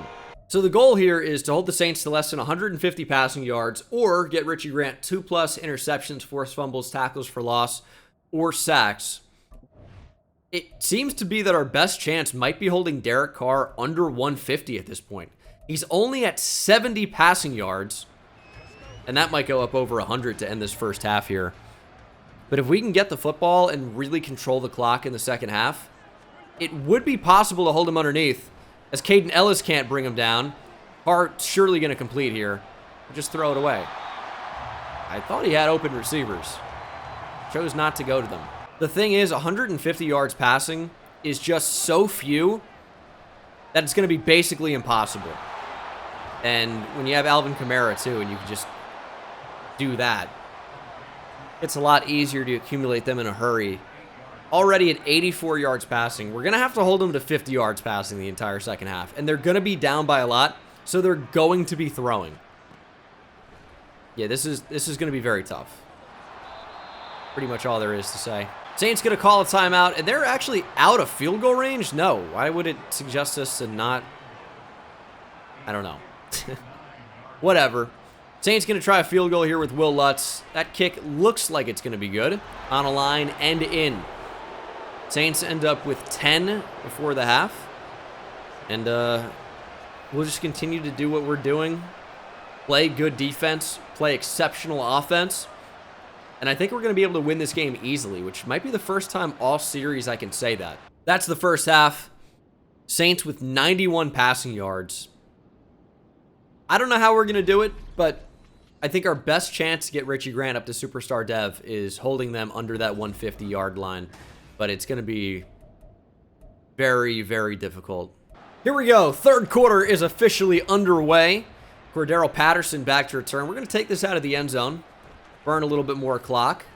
So the goal here is to hold the Saints to less than 150 passing yards or get Richie Grant 2+ interceptions, forced fumbles, tackles for loss, or sacks. It seems to be that our best chance might be holding Derek Carr under 150 at this point. He's only at 70 passing yards, and that might go up over 100 to end this first half here. But if we can get the football and really control the clock in the second half, it would be possible to hold him underneath, as Caden Ellis can't bring him down. Carr surely going to complete here. Just throw it away. I thought he had open receivers. Chose not to go to them. The thing is, 150 yards passing is just so few that it's going to be basically impossible. And when you have Alvin Kamara, too, and you can just do that, it's a lot easier to accumulate them in a hurry. Already at 84 yards passing. We're going to have to hold them to 50 yards passing the entire second half. And they're going to be down by a lot, so they're going to be throwing. Yeah, this is going to be very tough. Pretty much all there is to say. Saints going to call a timeout, and they're actually out of field goal range? No. Why would it suggest us to not? I don't know. Whatever. Saints going to try a field goal here with Will Lutz. That kick looks like it's going to be good. On a line and in. Saints end up with 10 before the half. And we'll just continue to do what we're doing. Play good defense. Play exceptional offense. And I think we're going to be able to win this game easily, which might be the first time all series I can say that. That's the first half. Saints with 91 passing yards. I don't know how we're going to do it, but I think our best chance to get Richie Grant up to Superstar Dev is holding them under that 150-yard line. But it's going to be very, very difficult. Here we go. Third quarter is officially underway. Cordero Patterson back to return. We're going to take this out of the end zone. Burn a little bit more clock.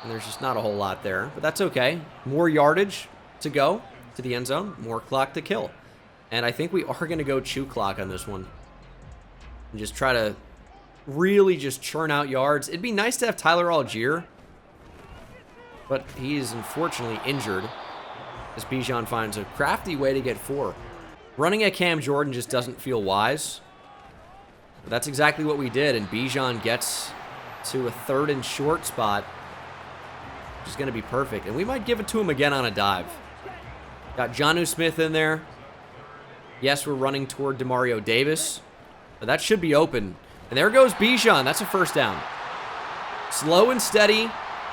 And there's just not a whole lot there. But that's okay. More yardage to go to the end zone. More clock to kill. And I think we are going to go chew clock on this one. And just try to really just churn out yards. It'd be nice to have Tyler Algier. But he is unfortunately injured as Bijan finds a crafty way to get 4. Running at Cam Jordan just doesn't feel wise. But that's exactly what we did, and Bijan gets to a 3rd and short spot, which is going to be perfect. And we might give it to him again on a dive. Got Jonnu Smith in there. Yes, we're running toward Demario Davis, but that should be open. And there goes Bijan. That's a first down. Slow and steady.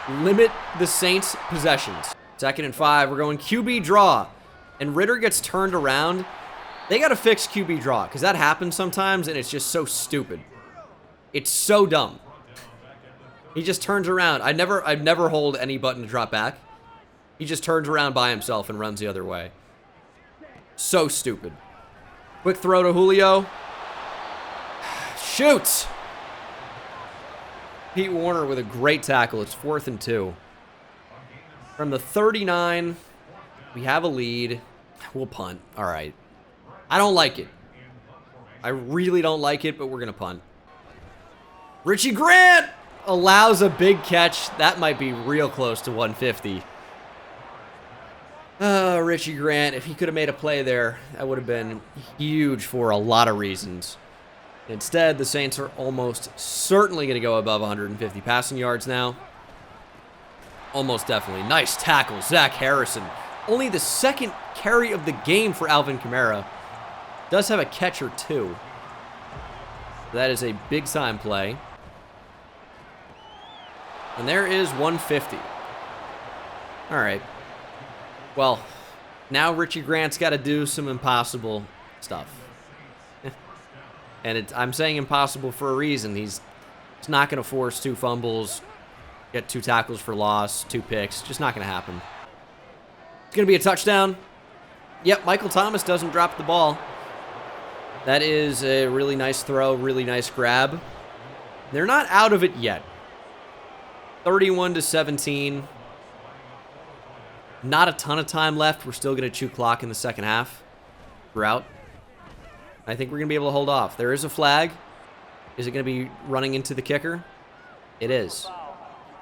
Limit the Saints' possessions. 2nd and 5. We're going QB draw. And Ritter gets turned around. They got to fix QB draw because that happens sometimes and it's just so stupid. It's so dumb. He just turns around. I'd never hold any button to drop back. He just turns around by himself and runs the other way. So stupid. Quick throw to Julio. Shoot! Pete Warner with a great tackle. It's 4th and 2. From the 39, we have a lead. We'll punt. All right. I don't like it. I really don't like it, but we're going to punt. Richie Grant allows a big catch. That might be real close to 150. Richie Grant, if he could have made a play there, that would have been huge for a lot of reasons. Instead, the Saints are almost certainly going to go above 150 passing yards now. Almost definitely. Nice tackle, Zach Harrison. Only the 2nd carry of the game for Alvin Kamara. Does have a catch or 2. That is a big-time play. And there is 150. All right. Well, now Richie Grant's got to do some impossible stuff. And I'm saying impossible for a reason. He's not going to force 2 fumbles, get 2 tackles for loss, 2 picks. Just not going to happen. It's going to be a touchdown. Yep, Michael Thomas doesn't drop the ball. That is a really nice throw, really nice grab. They're not out of it yet. 31-17. Not a ton of time left. We're still going to chew clock in the second half. Throughout. I think we're going to be able to hold off. There is a flag. Is it going to be running into the kicker? It is.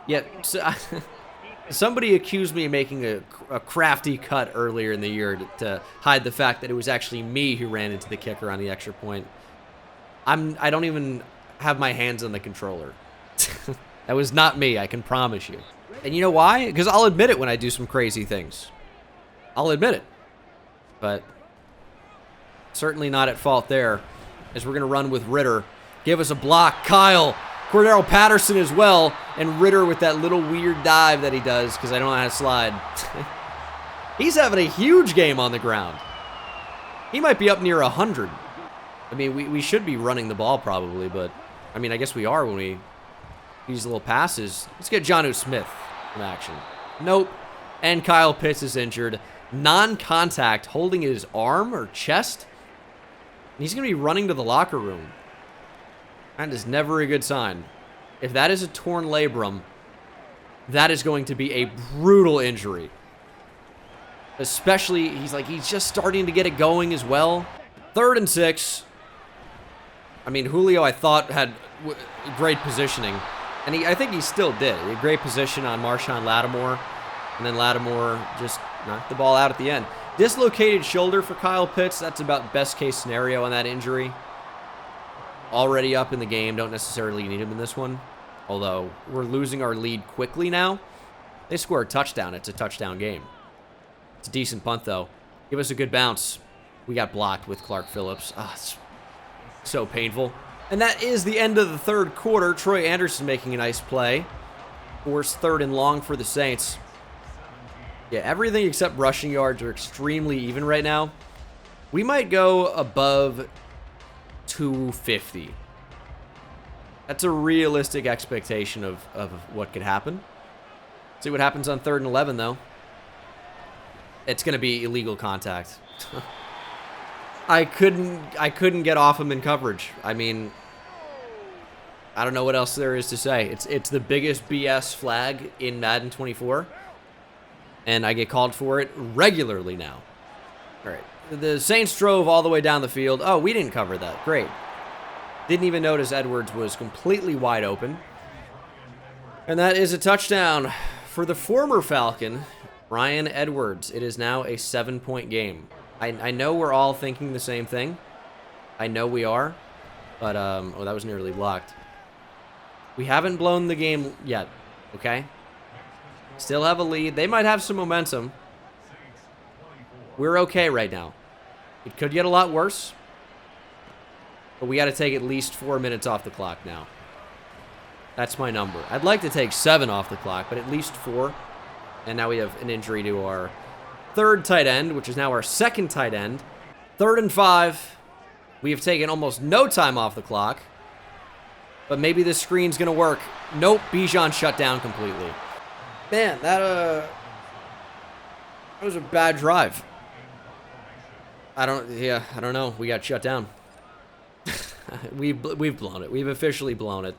Yeah, so, somebody accused me of making a crafty cut earlier in the year to hide the fact that it was actually me who ran into the kicker on the extra point. I don't even have my hands on the controller. That was not me, I can promise you. And you know why? Because I'll admit it when I do some crazy things. I'll admit it. But certainly not at fault there, as we're going to run with Ritter. Give us a block. Kyle. Cordero Patterson as well. And Ritter with that little weird dive that he does because I don't know how to slide. He's having a huge game on the ground. He might be up near 100. I mean, we should be running the ball probably, but I mean, I guess we are when we use little passes. Let's get Jonnu Smith in action. Nope. And Kyle Pitts is injured. Non-contact, holding his arm or chest. He's going to be running to the locker room. That is never a good sign. If that is a torn labrum, that is going to be a brutal injury. Especially, he's just starting to get it going as well. 3rd and 6. I mean, Julio, I thought, had great positioning. And I think he still did. He had great position on Marshawn Lattimore. And then Lattimore just knocked the ball out at the end. Dislocated shoulder for Kyle Pitts. That's about best case scenario on that injury. Already up in the game. Don't necessarily need him in this one. Although, we're losing our lead quickly now. They score a touchdown. It's a touchdown game. It's a decent punt, though. Give us a good bounce. We got blocked with Clark Phillips. Ah, it's so painful. And that is the end of the 3rd quarter. Troy Anderson making a nice play. Forced 3rd and long for the Saints. Yeah, everything except rushing yards are extremely even right now. We might go above 250. That's a realistic expectation of what could happen. See what happens on 3rd and 11, though. It's going to be illegal contact. I couldn't get off him in coverage. I mean, I don't know what else there is to say. It's the biggest BS flag in Madden 24. And I get called for it regularly now. All right. The Saints drove all the way down the field. Oh, we didn't cover that. Great. Didn't even notice Edwards was completely wide open. And that is a touchdown for the former Falcon, Bryan Edwards. It is now a 7-point game. I know we're all thinking the same thing. I know we are. But, oh, that was nearly blocked. We haven't blown the game yet, okay? Still have a lead. They might have some momentum. We're okay right now. It could get a lot worse. But we got to take at least 4 minutes off the clock now. That's my number. I'd like to take 7 off the clock, but at least 4. And now we have an injury to our 3rd tight end, which is now our 2nd tight end. 3rd and 5. We have taken almost no time off the clock. But maybe this screen's going to work. Nope, Bijan shut down completely. Man, that was a bad drive. I don't know. We got shut down. We've blown it. We've officially blown it.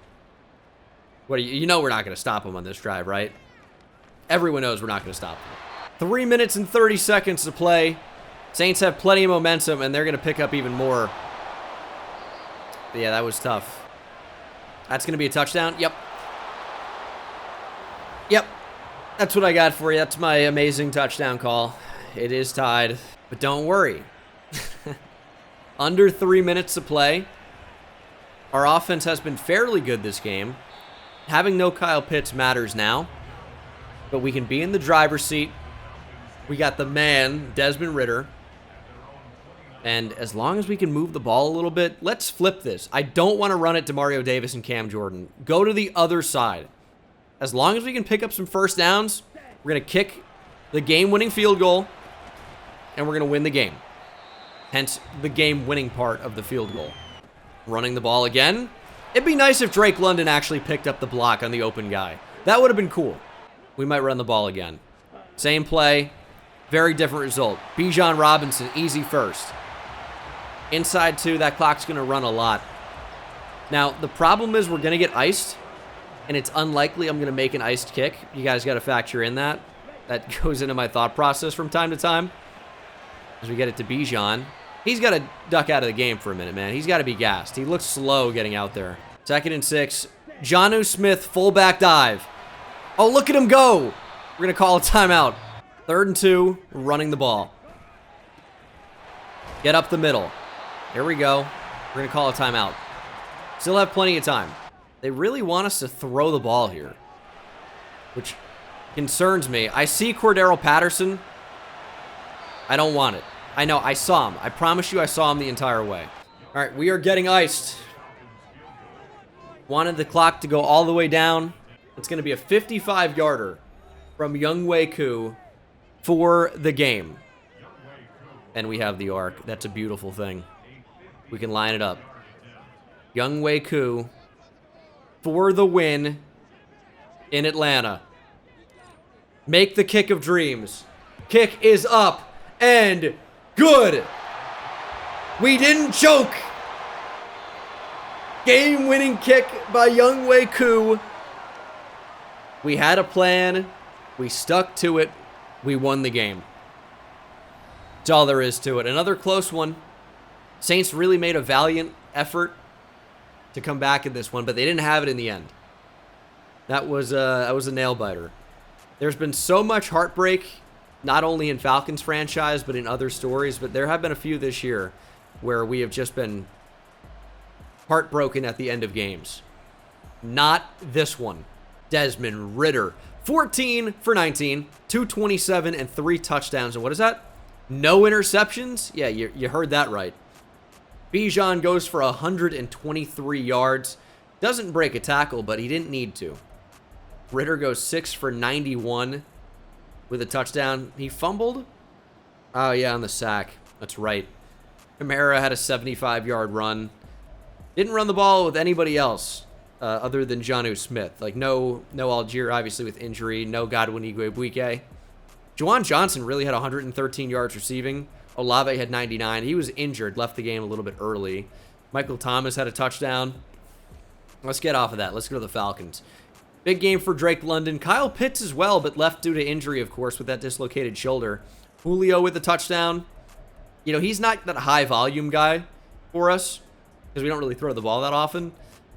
What you know we're not going to stop them on this drive, right? Everyone knows we're not going to stop them. 3 minutes and 30 seconds to play. Saints have plenty of momentum, and they're going to pick up even more. But yeah, that was tough. That's going to be a touchdown. Yep. Yep. That's what I got for you. That's my amazing touchdown call. It is tied. But don't worry. Under 3 minutes to play. Our offense has been fairly good this game. Having no Kyle Pitts matters now. But we can be in the driver's seat. We got the man, Desmond Ridder. And as long as we can move the ball a little bit, let's flip this. I don't want to run it to Mario Davis and Cam Jordan. Go to the other side. As long as we can pick up some first downs, we're going to kick the game-winning field goal, and we're going to win the game. Hence, the game-winning part of the field goal. Running the ball again. It'd be nice if Drake London actually picked up the block on the open guy. That would have been cool. We might run the ball again. Same play, very different result. Bijan Robinson, easy first. Inside 2, that clock's going to run a lot. Now, the problem is we're going to get iced. And it's unlikely I'm going to make an iced kick. You guys got to factor in that. That goes into my thought process from time to time. As we get it to Bijan. He's got to duck out of the game for a minute, man. He's got to be gassed. He looks slow getting out there. 2nd and 6. Jonnu Smith, fullback dive. Oh, look at him go. We're going to call a timeout. 3rd and 2, running the ball. Get up the middle. Here we go. We're going to call a timeout. Still have plenty of time. They really want us to throw the ball here, which concerns me. I see Cordero Patterson. I don't want it. I know, I saw him. I promise you I saw him the entire way. All right, we are getting iced. Wanted the clock to go all the way down. It's going to be a 55-yarder from Younghoe Koo for the game. And we have the arc. That's a beautiful thing. We can line it up. Younghoe Koo for the win in Atlanta. Make the kick of dreams. Kick is up and good. We didn't choke. Game-winning kick by Younghoe Koo. We had a plan. We stuck to it. We won the game. That's all there is to it. Another close one. Saints really made a valiant effort to come back in this one, but they didn't have it in the end. That was a nail-biter. There's been so much heartbreak, not only in Falcons franchise, but in other stories, but there have been a few this year where we have just been heartbroken at the end of games. Not this one. Desmond Ridder, 14 for 19, 227 and 3 touchdowns. And what is that? No interceptions? Yeah, you heard that right. Bijan goes for 123 yards. Doesn't break a tackle, but he didn't need to. Ridder goes 6 for 91 with a touchdown. He fumbled? Oh, yeah, on the sack. That's right. Kamara had a 75-yard run. Didn't run the ball with anybody else other than Jonnu Smith. Like, no Algier, obviously, with injury. No Godwin Igwebuike. Juwan Johnson really had 113 yards receiving. Olave had 99. He was injured, left the game a little bit early. Michael Thomas had a touchdown. Let's get off of that. Let's go to the Falcons. Big game for Drake London. Kyle Pitts as well, but left due to injury, of course, with that dislocated shoulder. Julio with the touchdown. You know, he's not that high-volume guy for us because we don't really throw the ball that often.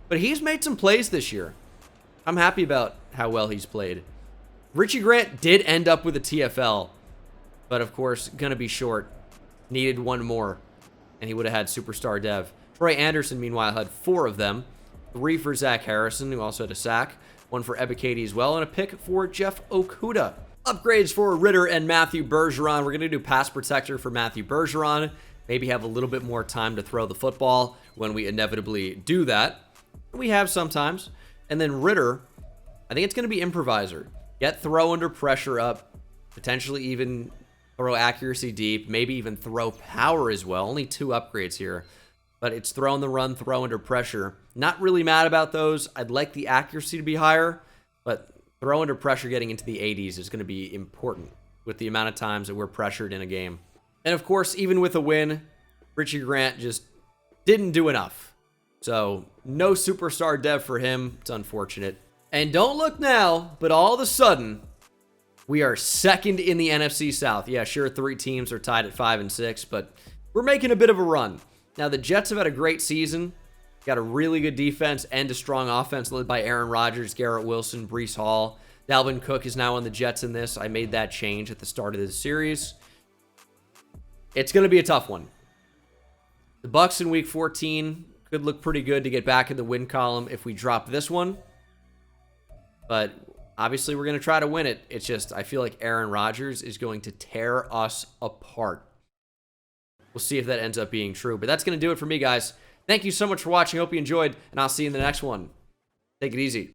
But he's made some plays this year. I'm happy about how well he's played. Richie Grant did end up with a TFL, but, of course, going to be short. Needed one more, and he would have had superstar dev. Troy Anderson, meanwhile, had 4 of them. 3 for Zach Harrison, who also had a sack. 1 for Ebiketie as well, and a pick for Jeff Okudah. Upgrades for Ridder and Matthew Bergeron. We're going to do pass protector for Matthew Bergeron. Maybe have a little bit more time to throw the football when we inevitably do that. We have sometimes. And then Ridder, I think it's going to be improviser. Get throw under pressure up. Potentially even throw accuracy deep. Maybe even throw power as well. Only 2 upgrades here. But it's throw on the run, throw under pressure. Not really mad about those. I'd like the accuracy to be higher, but throw under pressure getting into the 80s is going to be important with the amount of times that we're pressured in a game. And of course, even with a win, Richie Grant just didn't do enough. So no superstar dev for him. It's unfortunate. And don't look now, but all of a sudden, we are second in the NFC South. Yeah, sure, 3 teams are tied at 5 and 6, but we're making a bit of a run. Now, the Jets have had a great season. Got a really good defense and a strong offense led by Aaron Rodgers, Garrett Wilson, Breece Hall. Dalvin Cook is now on the Jets in this. I made that change at the start of the series. It's going to be a tough one. The Bucs in Week 14 could look pretty good to get back in the win column if we drop this one. But obviously, we're going to try to win it. It's just, I feel like Aaron Rodgers is going to tear us apart. We'll see if that ends up being true. But that's going to do it for me, guys. Thank you so much for watching. Hope you enjoyed, and I'll see you in the next one. Take it easy.